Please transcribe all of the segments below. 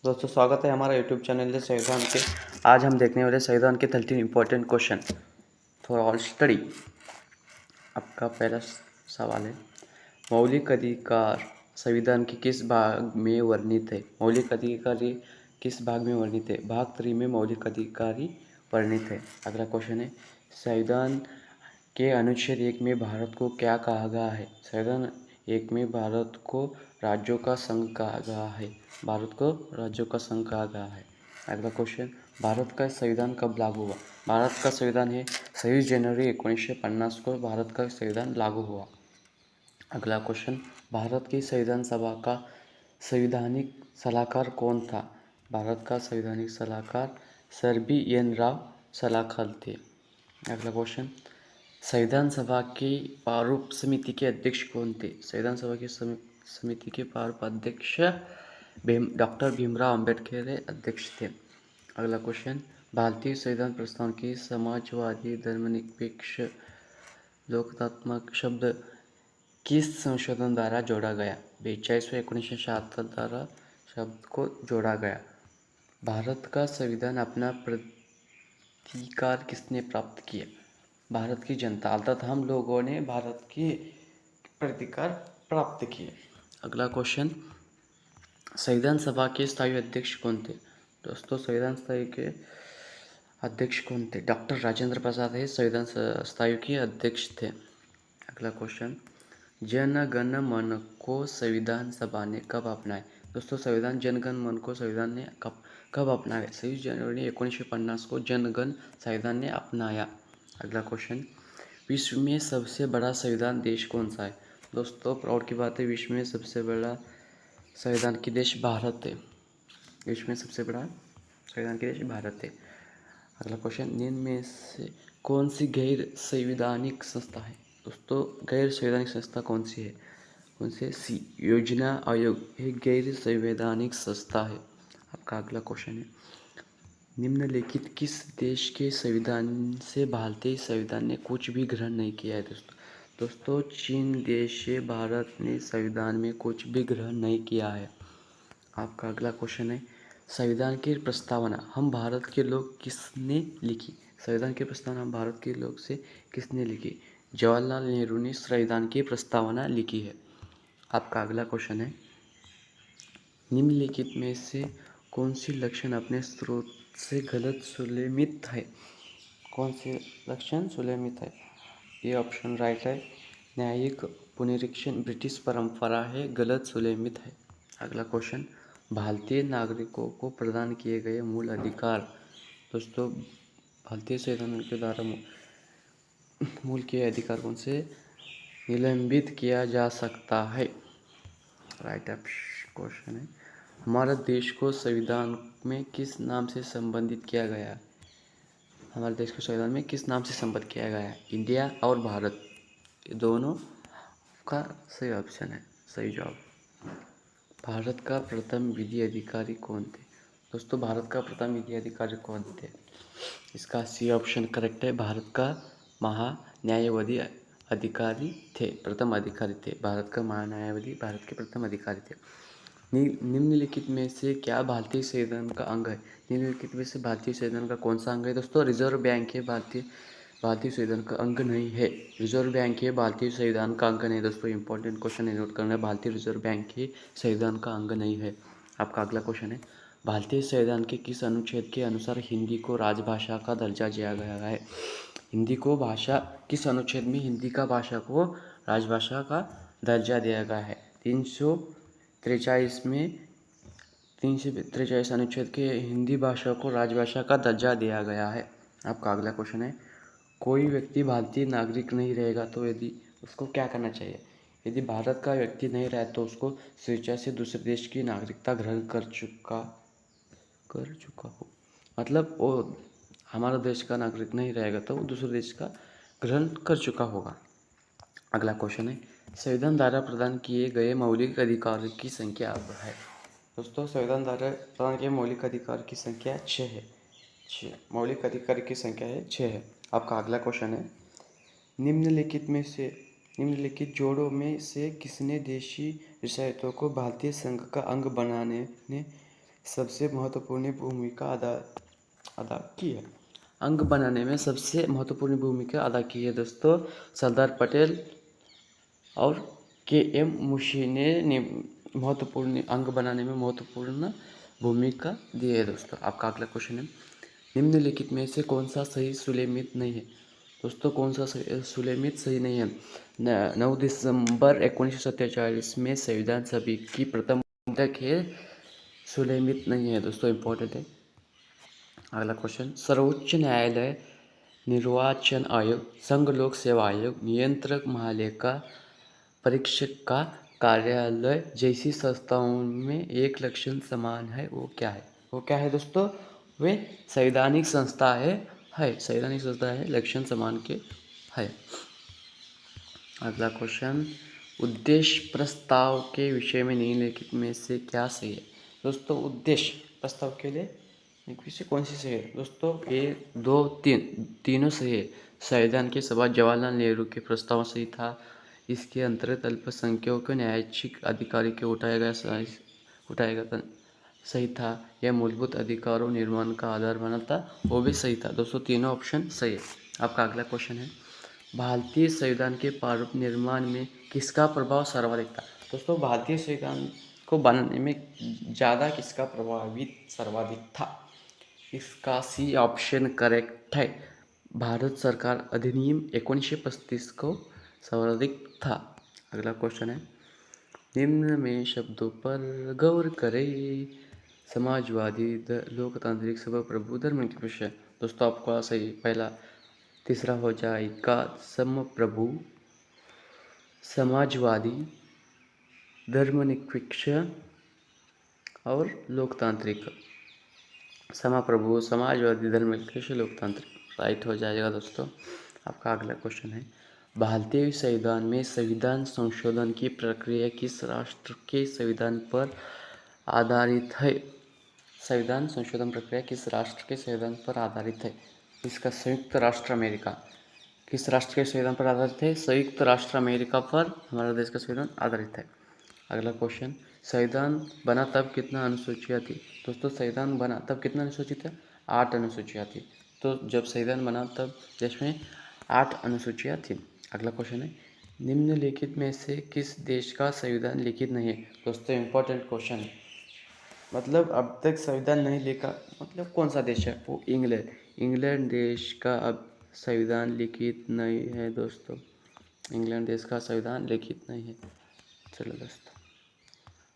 दोस्तों स्वागत है हमारा यूट्यूब चैनल संविधान के। आज हम देखने वाले संविधान के 13 important question for all study. आपका पहला सवाल है, मौलिक अधिकार संविधान के किस भाग में वर्णित है? मौलिक अधिकार किस भाग में वर्णित है? भाग 3 में मौलिक अधिकारी वर्णित है। अगला क्वेश्चन है, संविधान के अनुच्छेद 1 में भारत को क्या कहा गया है? संविधान 1 में भारत को राज्यों का संघ कहा गया है। भारत को राज्यों का संघ कहा गया है। अगला क्वेश्चन, भारत का संविधान कब लागू हुआ? भारत का संविधान है 26 जनवरी 1950 को भारत का संविधान लागू हुआ। अगला क्वेश्चन, भारत की संविधान सभा का संवैधानिक सलाहकार कौन था? भारत का संवैधानिक सलाहकार सर बी एन राव सलाहकार थे। अगला क्वेश्चन, संविधान सभा की प्रारूप समिति के अध्यक्ष कौन थे? संविधान सभा की समिति के प्रारूप अध्यक्ष डॉक्टर भीमराव अंबेडकर अध्यक्ष थे। अगला क्वेश्चन, भारतीय संविधान प्रस्तावना की समाजवादी धर्मनिरपेक्ष लोकतात्मक शब्द किस संशोधन द्वारा जोड़ा गया? 42/1976 द्वारा शब्द को जोड़ा गया। भारत का संविधान अपना प्राधिकार किसने प्राप्त किया? भारत की जनता अर्थात हम लोगों ने भारत की प्राधिकार प्राप्त किए। अगला क्वेश्चन, संविधान सभा के स्थायी अध्यक्ष कौन थे? दोस्तों संविधान सभा के अध्यक्ष कौन थे? डॉक्टर राजेंद्र प्रसाद है संविधान स्थायी के अध्यक्ष थे। अगला क्वेश्चन, जन गण मन को संविधान सभा ने कब अपनाया? दोस्तों संविधान जन गण मन को संविधान ने कब अपनाया? 26 जनवरी 1950 को जन गण संविधान ने अपनाया। अगला क्वेश्चन, विश्व में सबसे बड़ा संविधान देश कौन सा है? दोस्तों प्राउड की बात है, विश्व में सबसे बड़ा संविधान की देश भारत है। विश्व में सबसे बड़ा संविधान की देश भारत है। अगला क्वेश्चन, निम्न में से कौन सी गैर संवैधानिक संस्था है? दोस्तों गैर संवैधानिक संस्था कौन सी है? कौन से? सी योजना आयोग एक गैर संवैधानिक संस्था है। आपका अगला क्वेश्चन है, निम्नलिखित किस देश के संविधान से भारतीय संविधान ने कुछ भी ग्रहण नहीं किया है? दोस्तों चीन देश से भारत ने संविधान में कुछ भी ग्रहण नहीं किया है। आपका अगला क्वेश्चन है, संविधान की प्रस्तावना हम भारत के लोग किसने लिखी? संविधान की प्रस्तावना हम भारत के लोग से किसने लिखी? जवाहरलाल नेहरू ने संविधान की प्रस्तावना लिखी है। आपका अगला क्वेश्चन है, निम्नलिखित में से कौन सी लक्षण अपने स्रोत से गलत सुलेमित है? कौन से लक्षण सुलेमित है? ये ऑप्शन राइट है, न्यायिक पुनरीक्षण ब्रिटिश परंपरा है, गलत सुलेमित है। अगला क्वेश्चन, भारतीय नागरिकों को प्रदान किए गए मूल अधिकार। दोस्तों भारतीय संविधान के द्वारा मूल के अधिकार कौन से? निलंबित किया जा सकता है। राइट क्वेश्चन है, हमारे देश को संविधान में किस नाम से संबंधित किया गया है? हमारे देश को संविधान में किस नाम से संबद्ध किया गया है? इंडिया और भारत, ये दोनों का सही ऑप्शन है, सही जवाब। भारत का प्रथम विधि अधिकारी कौन थे? दोस्तों भारत का प्रथम विधि अधिकारी कौन थे? इसका सी ऑप्शन करेक्ट है, भारत का महान्यायवादी अधिकारी थे, प्रथम अधिकारी थे। भारत का महान्यायवादी भारत के प्रथम अधिकारी थे। निम्नलिखित में से क्या भारतीय संविधान का अंग है? निम्नलिखित में से भारतीय संविधान का कौन सा अंग है? दोस्तों रिजर्व बैंक है, भारतीय संविधान का अंग नहीं है। रिजर्व बैंक है भारतीय संविधान का अंग नहीं। दोस्तों इंपॉर्टेंट क्वेश्चन है, नोट करना है, भारतीय रिजर्व बैंक ही संविधान का अंग नहीं है। आपका अगला क्वेश्चन है, भारतीय संविधान के किस अनुच्छेद के अनुसार हिंदी को राजभाषा का दर्जा दिया गया है? हिंदी को भाषा, किस अनुच्छेद में हिंदी का भाषा को राजभाषा का दर्जा दिया गया है? 343 में 343 अनुच्छेद के हिंदी भाषा को राजभाषा का दर्जा दिया गया है। आपका अगला क्वेश्चन है, कोई व्यक्ति भारतीय नागरिक नहीं रहेगा तो यदि उसको क्या करना चाहिए? यदि भारत का व्यक्ति नहीं रहा तो उसको स्वेच्छा से दूसरे देश की नागरिकता ग्रहण कर चुका हो, मतलब वो हमारा देश का नागरिक नहीं रहेगा तो वो दूसरे देश का ग्रहण कर चुका होगा। अगला क्वेश्चन है, संविधान द्वारा प्रदान किए गए मौलिक अधिकार की संख्या अब है? दोस्तों संविधान द्वारा प्रदान किए मौलिक अधिकार की संख्या 6 है। 6 मौलिक अधिकार की संख्या है 6 है। आपका अगला क्वेश्चन है, निम्नलिखित जोड़ों में से किसने देशी रियासतों को भारतीय संघ का अंग बनाने सबसे महत्वपूर्ण भूमिका अदा अदा की है? अंग बनाने में सबसे महत्वपूर्ण भूमिका अदा की है दोस्तों सरदार पटेल और के.एम. मुंशी ने महत्वपूर्ण अंग बनाने में महत्वपूर्ण भूमिका दी है दोस्तों। आपका अगला क्वेश्चन है, निम्नलिखित में से कौन सा सही सुलेमित नहीं है? दोस्तों कौन सा सुलेमित सही नहीं है? 9 दिसंबर 1947 में संविधान सभा की प्रथम बैठक है, सुलेमित नहीं है दोस्तों, इम्पोर्टेंट है। अगला क्वेश्चन, सर्वोच्च न्यायालय, निर्वाचन आयोग, संघ लोक सेवा आयोग, नियंत्रक महालेखा परीक्षक का कार्यालय जैसी संस्थाओं में एक लक्षण समान है, वो क्या है? वो क्या है दोस्तों? वे संवैधानिक संस्था है संवैधानिक संस्था है, लक्षण समान के है। अगला क्वेश्चन, उद्देश्य प्रस्ताव के विषय में निम्नलिखित में से क्या सही है? दोस्तों उद्देश्य प्रस्ताव के लिए विषय कौन सी सही है? दोस्तों 1, 2, 3 तीनों सही है। संविधान की सभा जवाहरलाल नेहरू के प्रस्ताव सही था। इसके अंतर्गत अल्पसंख्यकों के न्यायिक अधिकारी के उठाया सही था। यह मूलभूत अधिकारों निर्माण का आधार बना था, वो भी सही था दोस्तों, तीनों ऑप्शन सही है। आपका अगला क्वेश्चन है, भारतीय संविधान के प्रारूप निर्माण में किसका प्रभाव सर्वाधिक था? दोस्तों भारतीय संविधान को बनाने में ज़्यादा किसका प्रभावित सर्वाधिक था? इसका सी ऑप्शन करेक्ट है, भारत सरकार अधिनियम 1935 को सर्वाधिक था। अगला क्वेश्चन है, निम्न में शब्दों पर गौर करें, समाजवादी, लोकतांत्रिक, सभाप्रभु, धर्मनिरपेक्ष। दोस्तों आपका सही पहला तीसरा हो जाएगा समप्रभु, समाजवादी, धर्मनिरपेक्ष और लोकतांत्रिक। समाप्रभु, समाजवादी, धर्मनिरपेक्ष, लोकतांत्रिक राइट हो जाएगा दोस्तों। आपका अगला क्वेश्चन है, भारतीय संविधान में संविधान संशोधन की प्रक्रिया किस राष्ट्र के संविधान पर आधारित है? संविधान संशोधन प्रक्रिया किस राष्ट्र के संविधान पर आधारित है? इसका संयुक्त राष्ट्र अमेरिका। किस राष्ट्र के संविधान पर आधारित है? संयुक्त राष्ट्र अमेरिका पर हमारा देश का संविधान आधारित है। अगला क्वेश्चन, संविधान बना तब कितना अनुसूचियाँ थी? दोस्तों संविधान बना तब कितना अनुसूचित है? 8 अनुसूचियाँ थी। तो जब संविधान बना तब देश में 8 अनुसूचियाँ थी। अगला क्वेश्चन है, निम्नलिखित में से किस देश का संविधान लिखित नहीं है? दोस्तों इम्पोर्टेंट क्वेश्चन है, मतलब अब तक संविधान नहीं लिखा, मतलब कौन सा देश है? वो इंग्लैंड देश का अब संविधान लिखित नहीं है दोस्तों, इंग्लैंड देश का संविधान लिखित नहीं है। चलो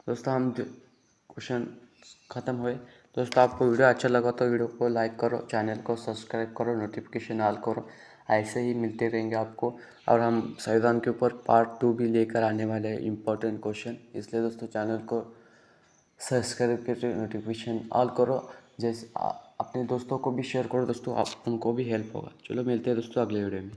दोस्तों हम क्वेश्चन ख़त्म हुए। दोस्तों आपको वीडियो अच्छा लगा तो वीडियो को लाइक करो, चैनल को सब्सक्राइब करो, नोटिफिकेशन ऑल करो, ऐसे ही मिलते रहेंगे आपको। और हम संविधान के ऊपर पार्ट 2 भी लेकर आने वाले हैं, इम्पोर्टेंट क्वेश्चन। इसलिए दोस्तों चैनल को सब्सक्राइब करके नोटिफिकेशन ऑल करो, जैसे अपने दोस्तों को भी शेयर करो दोस्तों, आप उनको भी हेल्प होगा। चलो मिलते हैं दोस्तों अगले वीडियो में।